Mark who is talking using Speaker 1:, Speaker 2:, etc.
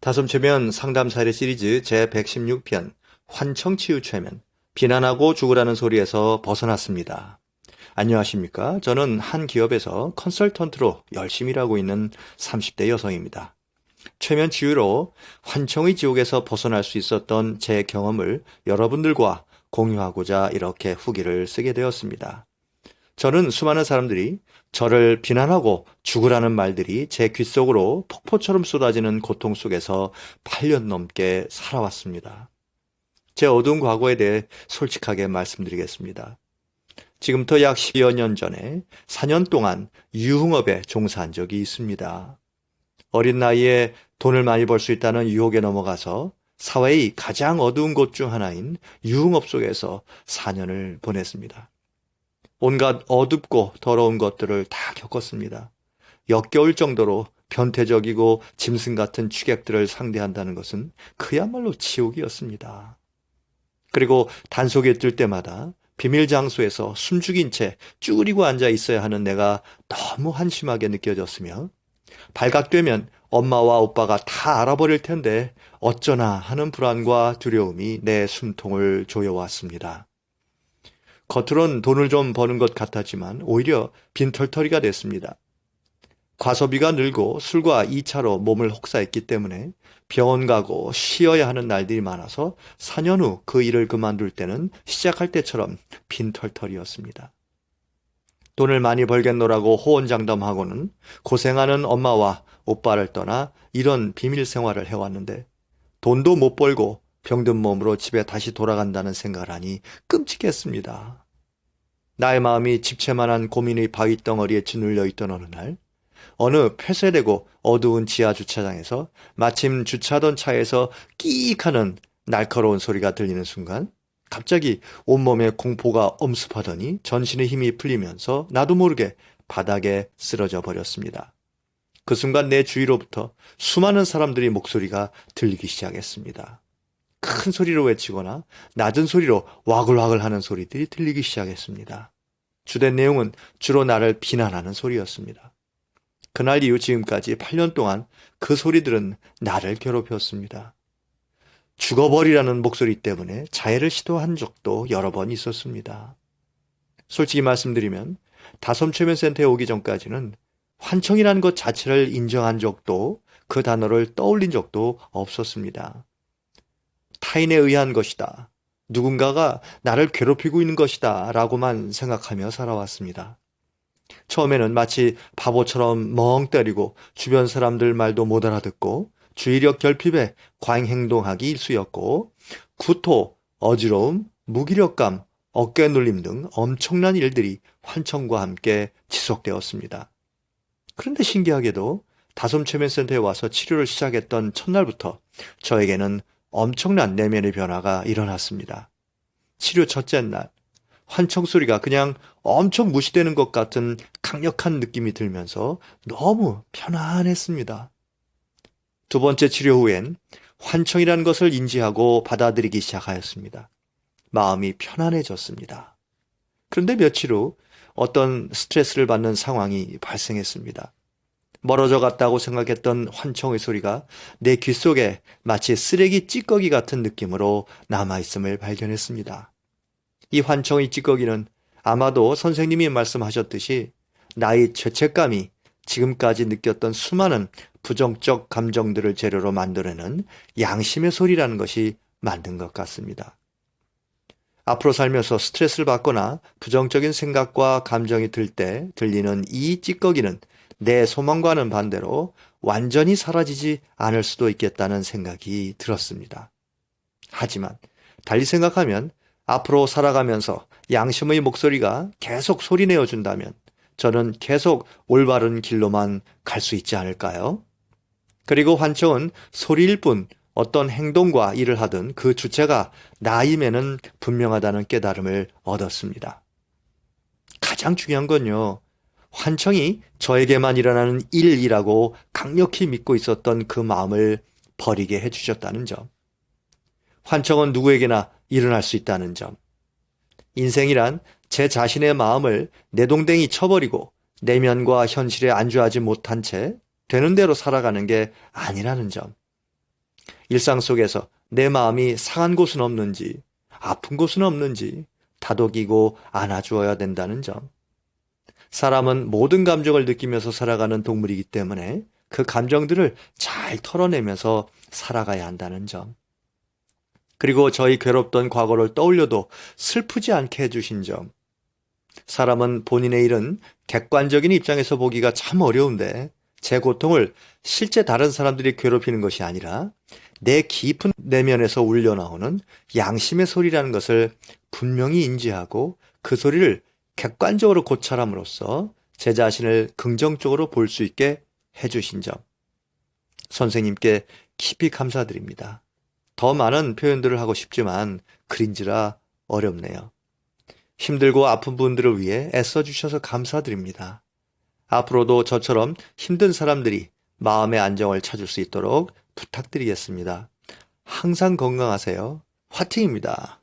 Speaker 1: 다솜체면 상담사례 시리즈 제116편 환청치유체면 비난하고 죽으라는 소리에서 벗어났습니다. 안녕하십니까? 저는 한 기업에서 컨설턴트로 열심히 일하고 있는 30대 여성입니다. 최면 치유로 환청의 지옥에서 벗어날 수 있었던 제 경험을 여러분들과 공유하고자 이렇게 후기를 쓰게 되었습니다. 저는 수많은 사람들이 저를 비난하고 죽으라는 말들이 제 귓속으로 폭포처럼 쏟아지는 고통 속에서 8년 넘게 살아왔습니다. 제 어두운 과거에 대해 솔직하게 말씀드리겠습니다. 지금부터 약 10여 년 전에 4년 동안 유흥업에 종사한 적이 있습니다. 어린 나이에 돈을 많이 벌 수 있다는 유혹에 넘어가서 사회의 가장 어두운 곳 중 하나인 유흥업 속에서 4년을 보냈습니다. 온갖 어둡고 더러운 것들을 다 겪었습니다. 역겨울 정도로 변태적이고 짐승 같은 취객들을 상대한다는 것은 그야말로 지옥이었습니다. 그리고 단속에 뜰 때마다 비밀 장소에서 숨죽인 채 쭈그리고 앉아 있어야 하는 내가 너무 한심하게 느껴졌으며 발각되면 엄마와 오빠가 다 알아버릴 텐데 어쩌나 하는 불안과 두려움이 내 숨통을 조여왔습니다. 겉으론 돈을 좀 버는 것 같았지만 오히려 빈털터리가 됐습니다. 과소비가 늘고 술과 2차로 몸을 혹사했기 때문에 병원 가고 쉬어야 하는 날들이 많아서 4년 후 그 일을 그만둘 때는 시작할 때처럼 빈털터리였습니다. 돈을 많이 벌겠노라고 호언장담하고는 고생하는 엄마와 오빠를 떠나 이런 비밀 생활을 해왔는데 돈도 못 벌고 병든 몸으로 집에 다시 돌아간다는 생각을 하니 끔찍했습니다. 나의 마음이 집채만한 고민의 바위덩어리에 짓눌려 있던 어느 날 어느 폐쇄되고 어두운 지하 주차장에서 마침 주차하던 차에서 끼익 하는 날카로운 소리가 들리는 순간 갑자기 온몸에 공포가 엄습하더니 전신의 힘이 풀리면서 나도 모르게 바닥에 쓰러져 버렸습니다. 그 순간 내 주위로부터 수많은 사람들의 목소리가 들리기 시작했습니다. 큰 소리로 외치거나 낮은 소리로 와글와글 하는 소리들이 들리기 시작했습니다. 주된 내용은 주로 나를 비난하는 소리였습니다. 그날 이후 지금까지 8년 동안 그 소리들은 나를 괴롭혔습니다. 죽어버리라는 목소리 때문에 자해를 시도한 적도 여러 번 있었습니다. 솔직히 말씀드리면 다솜체면센터에 오기 전까지는 환청이라는 것 자체를 인정한 적도 그 단어를 떠올린 적도 없었습니다. 타인에 의한 것이다. 누군가가 나를 괴롭히고 있는 것이다. 라고만 생각하며 살아왔습니다. 처음에는 마치 바보처럼 멍 때리고 주변 사람들 말도 못 알아듣고 주의력 결핍에 과잉행동하기 일쑤였고 구토, 어지러움, 무기력감, 어깨 눌림 등 엄청난 일들이 환청과 함께 지속되었습니다. 그런데 신기하게도 다솜체면센터에 와서 치료를 시작했던 첫날부터 저에게는 엄청난 내면의 변화가 일어났습니다. 치료 첫째 날, 환청 소리가 그냥 엄청 무시되는 것 같은 강력한 느낌이 들면서 너무 편안했습니다. 두 번째 치료 후엔 환청이라는 것을 인지하고 받아들이기 시작하였습니다. 마음이 편안해졌습니다. 그런데 며칠 후 어떤 스트레스를 받는 상황이 발생했습니다. 멀어져 갔다고 생각했던 환청의 소리가 내 귓속에 마치 쓰레기 찌꺼기 같은 느낌으로 남아있음을 발견했습니다. 이 환청의 찌꺼기는 아마도 선생님이 말씀하셨듯이 나의 죄책감이 지금까지 느꼈던 수많은 부정적 감정들을 재료로 만들어낸 양심의 소리라는 것이 맞는 것 같습니다. 앞으로 살면서 스트레스를 받거나 부정적인 생각과 감정이 들 때 들리는 이 찌꺼기는 내 소망과는 반대로 완전히 사라지지 않을 수도 있겠다는 생각이 들었습니다. 하지만 달리 생각하면 앞으로 살아가면서 양심의 목소리가 계속 소리내어 준다면 저는 계속 올바른 길로만 갈 수 있지 않을까요? 그리고 환청은 소리일 뿐 어떤 행동과 일을 하든 그 주체가 나임에는 분명하다는 깨달음을 얻었습니다. 가장 중요한 건요, 환청이 저에게만 일어나는 일이라고 강력히 믿고 있었던 그 마음을 버리게 해주셨다는 점. 환청은 누구에게나 일어날 수 있다는 점. 인생이란 제 자신의 마음을 내동댕이 쳐버리고 내면과 현실에 안주하지 못한 채 되는 대로 살아가는 게 아니라는 점. 일상 속에서 내 마음이 상한 곳은 없는지, 아픈 곳은 없는지 다독이고 안아주어야 된다는 점. 사람은 모든 감정을 느끼면서 살아가는 동물이기 때문에 그 감정들을 잘 털어내면서 살아가야 한다는 점. 그리고 저희 괴롭던 과거를 떠올려도 슬프지 않게 해주신 점. 사람은 본인의 일은 객관적인 입장에서 보기가 참 어려운데 제 고통을 실제 다른 사람들이 괴롭히는 것이 아니라 내 깊은 내면에서 울려나오는 양심의 소리라는 것을 분명히 인지하고 그 소리를 객관적으로 고찰함으로써 제 자신을 긍정적으로 볼 수 있게 해주신 점. 선생님께 깊이 감사드립니다. 더 많은 표현들을 하고 싶지만 글인지라 어렵네요. 힘들고 아픈 분들을 위해 애써주셔서 감사드립니다. 앞으로도 저처럼 힘든 사람들이 마음의 안정을 찾을 수 있도록 부탁드리겠습니다. 항상 건강하세요. 화팅입니다.